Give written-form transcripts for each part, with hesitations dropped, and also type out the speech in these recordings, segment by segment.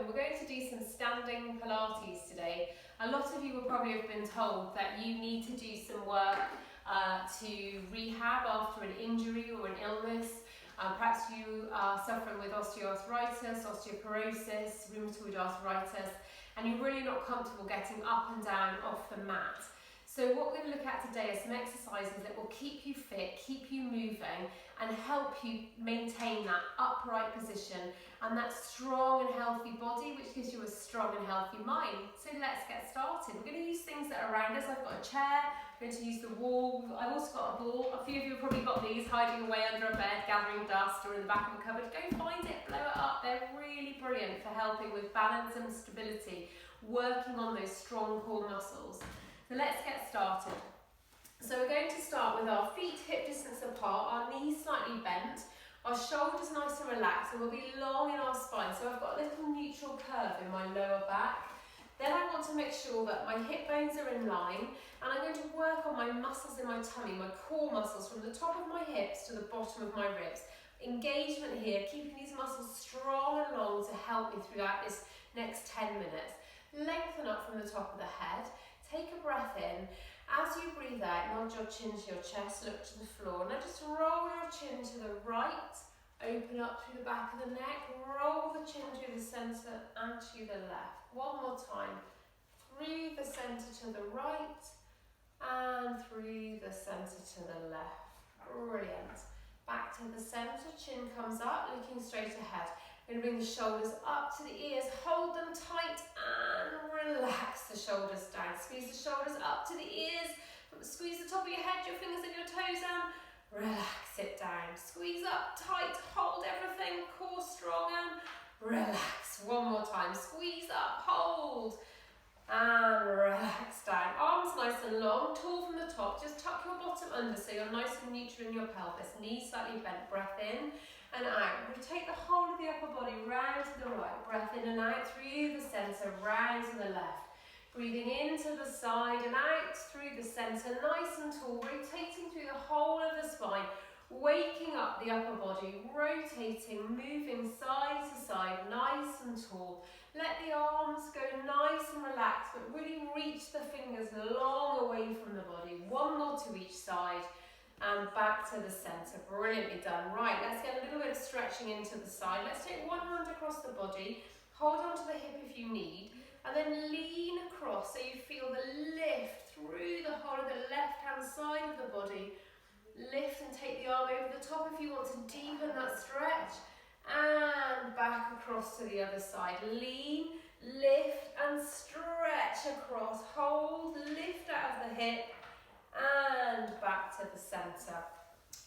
welcome. We're going to do some standing Pilates today. A lot of you will probably have been told that you need to do some work to rehab after an injury or an illness. Perhaps you are suffering with osteoarthritis, osteoporosis, rheumatoid arthritis, and you're really not comfortable getting up and down off the mat. So what we're going to look at today is some exercises that will keep you fit, keep you moving, and help you maintain that upright position and that strong and healthy body, which gives you a strong and healthy mind. So let's get started. We're going to use things that are around us. I've got a chair, I'm going to use the wall. I've also got a ball. A few of you have probably got these hiding away under a bed, gathering dust, or in the back of a cupboard. Go find it, blow it up. They're really brilliant for helping with balance and stability, working on those strong core muscles. So let's get started. So we're going to start with our feet hip distance apart, our knees slightly bent, our shoulders nice and relaxed, and we'll be long in our spine. So I've got a little neutral curve in my lower back. Then I want to make sure that my hip bones are in line, and I'm going to work on my muscles in my tummy, my core muscles from the top of my hips to the bottom of my ribs. Engagement here, keeping these muscles strong and long to help me throughout this next 10 minutes. Lengthen up from the top of the head. Take a breath in. As you breathe out, nod your chin to your chest, look to the floor. Now just roll your chin to the right, open up through the back of the neck, roll the chin to the centre and to the left. One more time. Through the centre to the right and through the centre to the left. Brilliant. Back to the centre, chin comes up, looking straight ahead. We're going to bring the shoulders up to the ears, hold them tight and relax the shoulders down. Squeeze the shoulders up to the ears, squeeze the top of your head, your fingers and your toes down, relax it down. Squeeze up tight, hold everything, core strong and relax. One more time, squeeze up, hold and relax down. Arms nice and long, tall from the top, just tuck your bottom under so you're nice and neutral in your pelvis. Knees slightly bent, breath in and out. Rotate the whole of the upper body round to the right. Breath in and out through the centre, round to the left. Breathing into the side and out through the centre, nice and tall. Rotating through the whole of the spine. Waking up the upper body, rotating, moving side to side, nice and tall. Let the arms go nice and relaxed, but really reach the fingers long away from the body. One more to each side. And back to the centre. Brilliantly done. Right, let's get a little bit of stretching into the side. Let's take one hand across the body, hold on to the hip if you need, and then lean across so you feel the lift through the whole of the left-hand side of the body. Lift and take the arm over the top if you want to deepen that stretch. And back across to the other side. Lean, lift and stretch across. Hold, lift out of the hip. And back to the centre.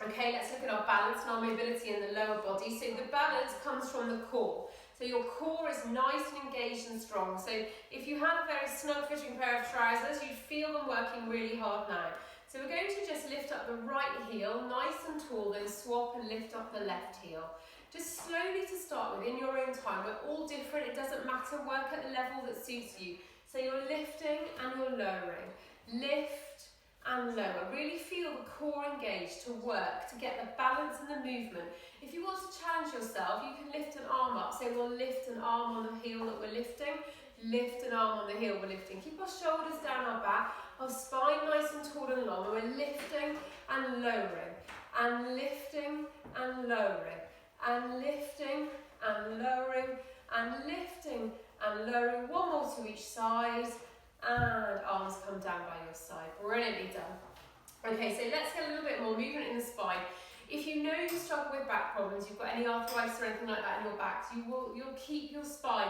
Okay, let's look at our balance and our mobility in the lower body. So the balance comes from the core. So your core is nice and engaged and strong. So if you had a very snug fitting pair of trousers, you'd feel them working really hard now. So we're going to just lift up the right heel, nice and tall, then swap and lift up the left heel. Just slowly to start with, in your own time. We're all different, it doesn't matter, work at the level that suits you. So you're lifting and you're lowering. Lift and lower. Really feel the core engaged to work, to get the balance and the movement. If you want to challenge yourself, you can lift an arm up. So we'll lift an arm on the heel that we're lifting, lift an arm on the heel we're lifting. Keep our shoulders down our back, our spine nice and tall and long. And we're lifting and lowering, and lifting and lowering, and lifting and lowering, and lifting and lowering. One more to each side. And arms come down by your side. Brilliantly done. Okay, so let's get a little bit more movement in the spine. If you know you struggle with back problems, you've got any arthritis or anything like that in your backs, you'll keep your spine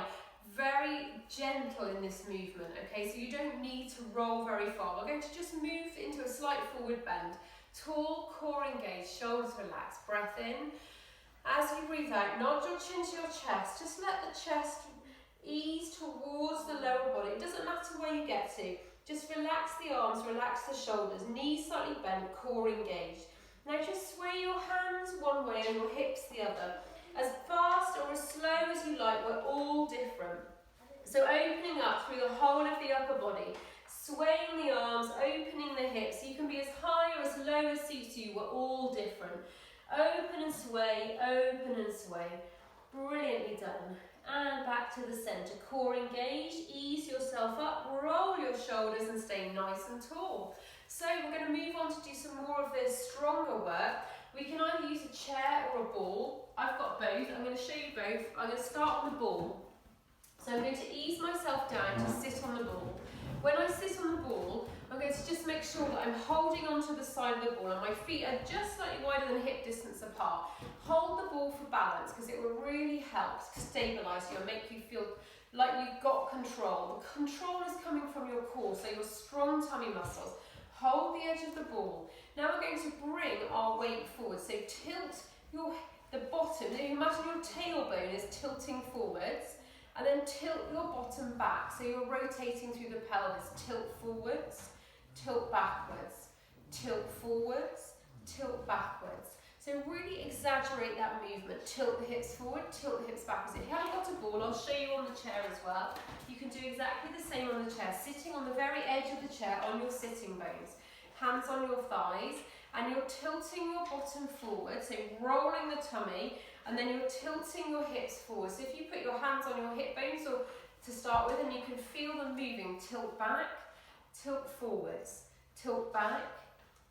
very gentle in this movement. Okay, so you don't need to roll very far. We're going to just move into a slight forward bend. Tall, core engaged, shoulders relaxed. Breath in. As you breathe out, nod your chin to your chest. Just let the chest ease towards the lower body. It doesn't matter where you get to. Just relax the arms, relax the shoulders, knees slightly bent, core engaged. Now just sway your hands one way and your hips the other. As fast or as slow as you like, we're all different. So opening up through the whole of the upper body, swaying the arms, opening the hips. You can be as high or as low as suits you, we're all different. Open and sway, open and sway. Brilliantly done. And back to the centre. Core engaged, ease yourself up, roll your shoulders and stay nice and tall. So we're going to move on to do some more of this stronger work. We can either use a chair or a ball. I've got both. I'm going to show you both. I'm going to start on the ball. So I'm going to ease myself down to sit on the ball. When I sit on the ball, I'm going to just make sure that I'm holding onto the side of the ball and my feet are just slightly wider than hip distance apart. Hold the ball for balance because it will really help stabilise you and make you feel like you've got control. The control is coming from your core, so your strong tummy muscles. Hold the edge of the ball. Now we're going to bring our weight forward. So tilt the bottom. Imagine your tailbone is tilting forwards. And then tilt your bottom back, so you're rotating through the pelvis. Tilt forwards, tilt backwards, tilt forwards, tilt backwards. So really exaggerate that movement. Tilt the hips forward, tilt the hips backwards. If you haven't got a ball, I'll show you on the chair as well. You can do exactly the same on the chair, sitting on the very edge of the chair on your sitting bones. Hands on your thighs, and you're tilting your bottom forward, so rolling the tummy, and then you're tilting your hips forward. So if you put your hands on your hip bones or to start with, and you can feel them moving, tilt back, tilt forwards, tilt back,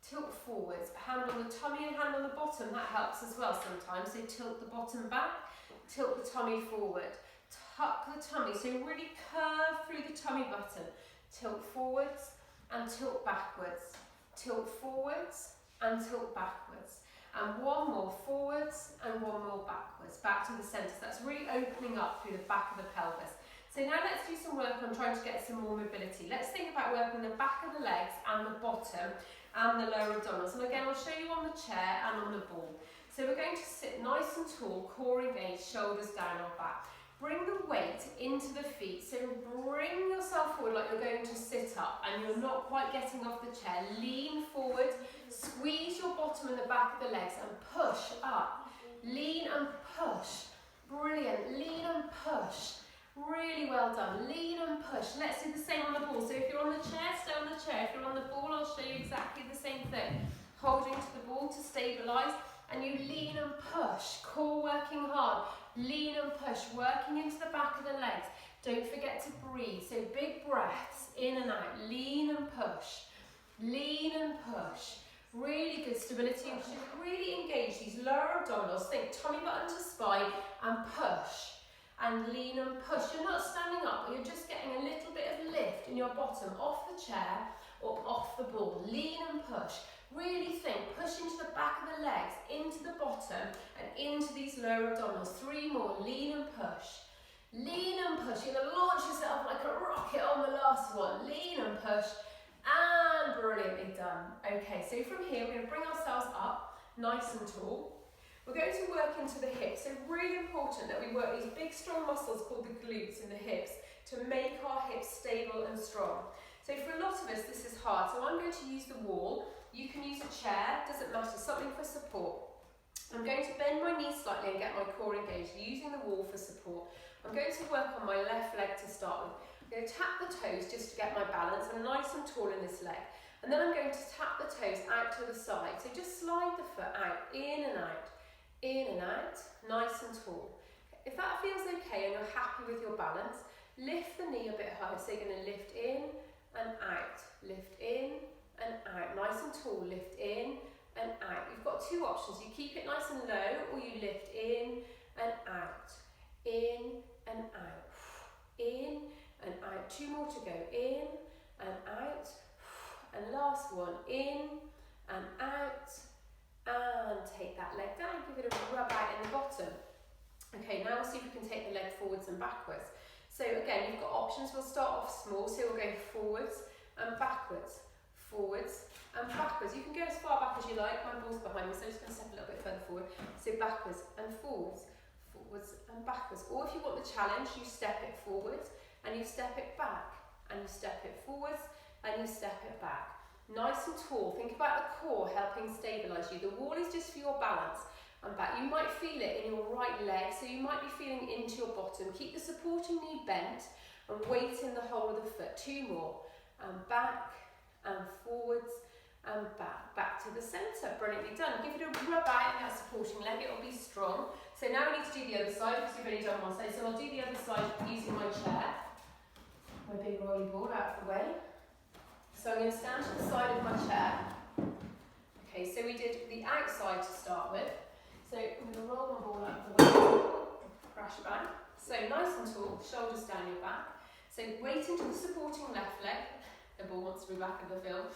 tilt forwards. Hand on the tummy and hand on the bottom, that helps as well sometimes. So tilt the bottom back, tilt the tummy forward, tuck the tummy, so really curve through the tummy button. Tilt forwards and tilt backwards, tilt forwards and tilt backwards. And one more forwards and one more backwards, back to the centre. So that's really opening up through the back of the pelvis. So now let's do some work on trying to get some more mobility. Let's think about working the back of the legs and the bottom and the lower abdominals. And again, I'll show you on the chair and on the ball. So we're going to sit nice and tall, core engaged, shoulders down or back. Bring the weight into the feet. So bring yourself forward like you're going to sit up and you're not quite getting off the chair. Lean forward, squeeze your bottom and the back of the legs and push up. Lean and push. Brilliant. Lean and push. Really well done. Lean and push. Let's do the same on the ball. So if you're on the chair, stay on the chair. If you're on the ball, I'll show you exactly the same thing. Holding to the ball to stabilise, and you lean and push. Core working hard. Lean and push, working into the back of the legs. Don't forget to breathe. So big breaths in and out. Lean and push. Lean and push. Really good stability. You should really engage these lower abdominals. Think tummy button to spine and push. And lean and push. You're not standing up, but you're just getting a little bit of lift in your bottom off the chair or off the ball. Lean and push. Really think, push into the back of the legs, into the bottom and into these lower abdominals. 3 more, lean and push. Lean and push. You're going to launch yourself like a rocket on the last one. Lean and push. And brilliantly done. Okay, so from here we're going to bring ourselves up, nice and tall. We're going to work into the hips. So really important that we work these big strong muscles called the glutes in the hips to make our hips stable and strong. So for a lot of us this is hard. So I'm going to use the wall. You can use a chair, doesn't matter, something for support. I'm going to bend my knees slightly and get my core engaged, using the wall for support. I'm going to work on my left leg to start with. I'm going to tap the toes just to get my balance. I'm nice and tall in this leg. And then I'm going to tap the toes out to the side. So just slide the foot out, in and out, nice and tall. If that feels okay and you're happy with your balance, lift the knee a bit higher. So you're going to lift in and out, lift in and out, nice and tall, lift in and out. You've got 2 options. You keep it nice and low, or you lift in and out, in and out, in and out. 2 more to go, in and out, and last one, in and out, and take that leg down, give it a rub out in the bottom. Okay, now we'll see if we can take the leg forwards and backwards. So again, you've got options. We'll start off small, so we'll go forwards and backwards. Forwards and backwards. You can go as far back as you like. My ball's behind me, so I'm just going to step a little bit further forward. So backwards and forwards, forwards and backwards. Or if you want the challenge, you step it forwards and you step it back, and you step it forwards and you step it back. Nice and tall. Think about the core helping stabilise you. The wall is just for your balance and back. You might feel it in your right leg, so you might be feeling into your bottom. Keep the supporting knee bent and weight in the whole of the foot. 2 more. And back and forwards and back to the centre. Brilliantly done. Give it a rub out in that supporting leg, it will be strong. So now we need to do the other side because we've only done one side. So I'll do the other side using my chair, my big rolly ball out of the way. So I'm going to stand to the side of my chair. Okay, so we did the outside to start with. So I'm going to roll my ball out of the way, crash it back. So nice and tall, shoulders down your back. So weight into the supporting left leg. The ball wants to be back in the field.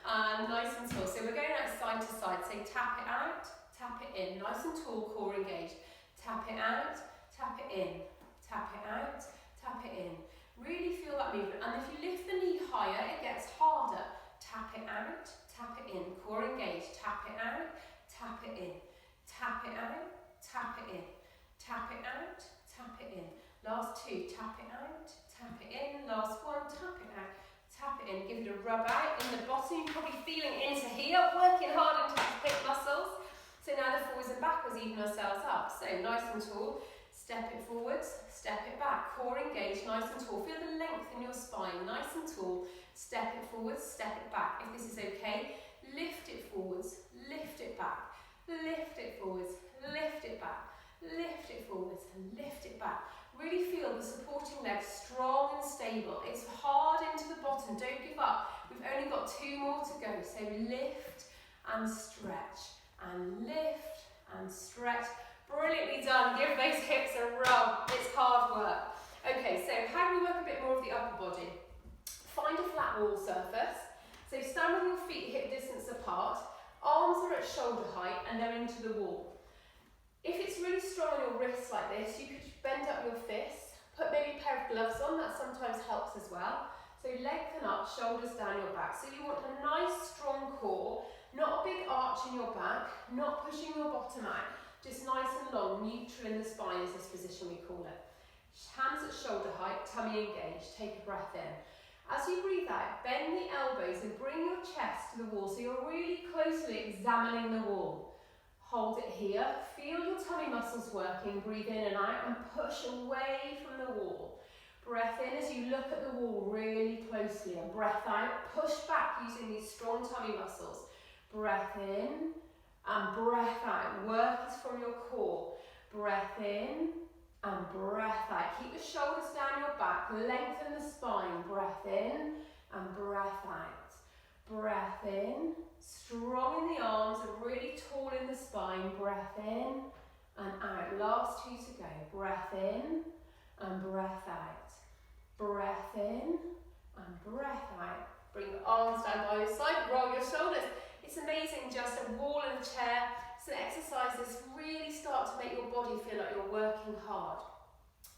And nice and tall. So we're going out side to side. So tap it out, tap it in. Nice and tall, core engaged. Tap it out, tap it in. Tap it out, tap it in. Really feel that movement. And if you lift the knee higher, it gets harder. Tap it out, tap it in. Core engaged. Tap it out, tap it in. Tap it out, tap it in. Tap it out, tap it in. Last two, tap it out, tap it in. Last one, tap it out, tap it in. Give it a rub out in the bottom. You're probably feeling into here, working hard into the hip muscles. So now the forwards and backwards even ourselves up. So nice and tall, step it forwards, step it back. Core engaged, nice and tall. Feel the length in your spine, nice and tall. Step it forwards, step it back. If this is okay, lift it forwards, lift it back. Lift it forwards, lift it back. Lift it forwards and lift it back. Really feel the supporting leg strong and stable. It's hard into the bottom, don't give up. We've only got 2 more to go. So lift and stretch and lift and stretch. Brilliantly done. Give those hips a rub. It's hard work. Okay, so how do we work a bit more of the upper body? Find a flat wall surface. So stand with your feet hip distance apart. Arms are at shoulder height and they're into the wall. If it's really strong on your wrists like this, you could bend up your fists, put maybe a pair of gloves on, that sometimes helps as well. So lengthen up, shoulders down your back. So you want a nice strong core, not a big arch in your back, not pushing your bottom out, just nice and long, neutral in the spine is this position we call it. Hands at shoulder height, tummy engaged, take a breath in. As you breathe out, bend the elbows and bring your chest to the wall so you're really closely examining the wall. Hold it here, feel your tummy muscles working, breathe in and out and push away from the wall. Breath in as you look at the wall really closely and breath out, push back using these strong tummy muscles. Breath in and breath out, work is from your core. Breath in and breath out. Keep the shoulders down your back, lengthen the spine. Breath in and breath out. Breath in, strong in the arms and really tall in the spine. Breath in and out. Last 2 to go. Breath in and breath out. Breath in and breath out. Bring the arms down by your side, roll your shoulders. It's amazing, just a wall and a chair. So exercises really start to make your body feel like you're working hard.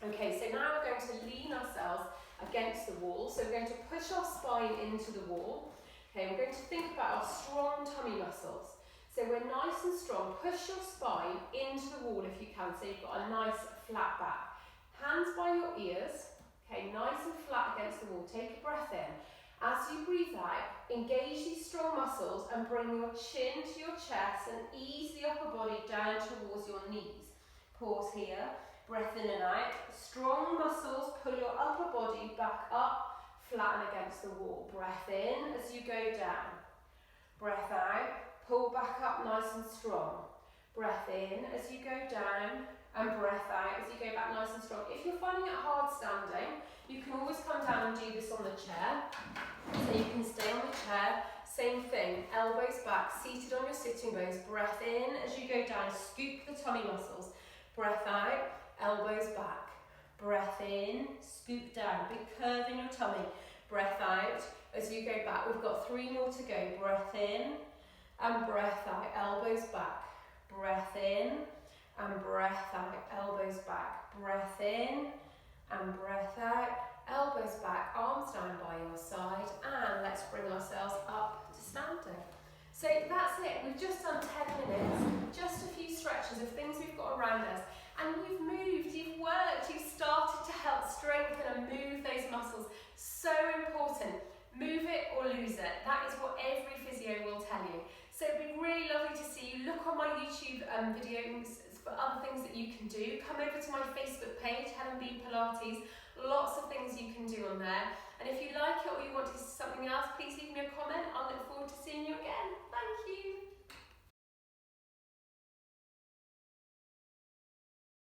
Okay, so now we're going to lean ourselves against the wall. So we're going to push our spine into the wall. Okay, we're going to think about our strong tummy muscles. So we're nice and strong. Push your spine into the wall if you can, so you've got a nice flat back. Hands by your ears. Okay, nice and flat against the wall. Take a breath in. As you breathe out, engage these strong muscles and bring your chin to your chest and ease the upper body down towards your knees. Pause here. Breath in and out. Strong muscles, pull your upper body back up, flatten against the wall. Breath in as you go down. Breath out, pull back up nice and strong. Breath in as you go down and breath out as you go back nice and strong. If you're finding it hard standing, you can always come down and do this on the chair. So you can stay on the chair, same thing, elbows back, seated on your sitting bones. Breath in as you go down, scoop the tummy muscles. Breath out, elbows back. Breath in, scoop down, big curve in your tummy. Breath out as you go back. We've got 3 more to go. Breath in and breath out, elbows back. Breath in and breath out, elbows back. Breath in and breath out, elbows back, arms down by your side, and let's bring ourselves up to standing. So that's it, we've just done 10 minutes, just a few stretches of things we've got around us, and you've moved, you've worked, you've started to help strengthen and move those muscles. So important, move it or lose it. That is what every physio will tell you. So it'd be really lovely to see you. Look on my YouTube videos for other things that you can do. Come over to my Facebook page, Helen B Pilates. Lots of things you can do on there. And if you like it or you want to see something else, please leave me a comment. I'll look forward to seeing you again. Thank you.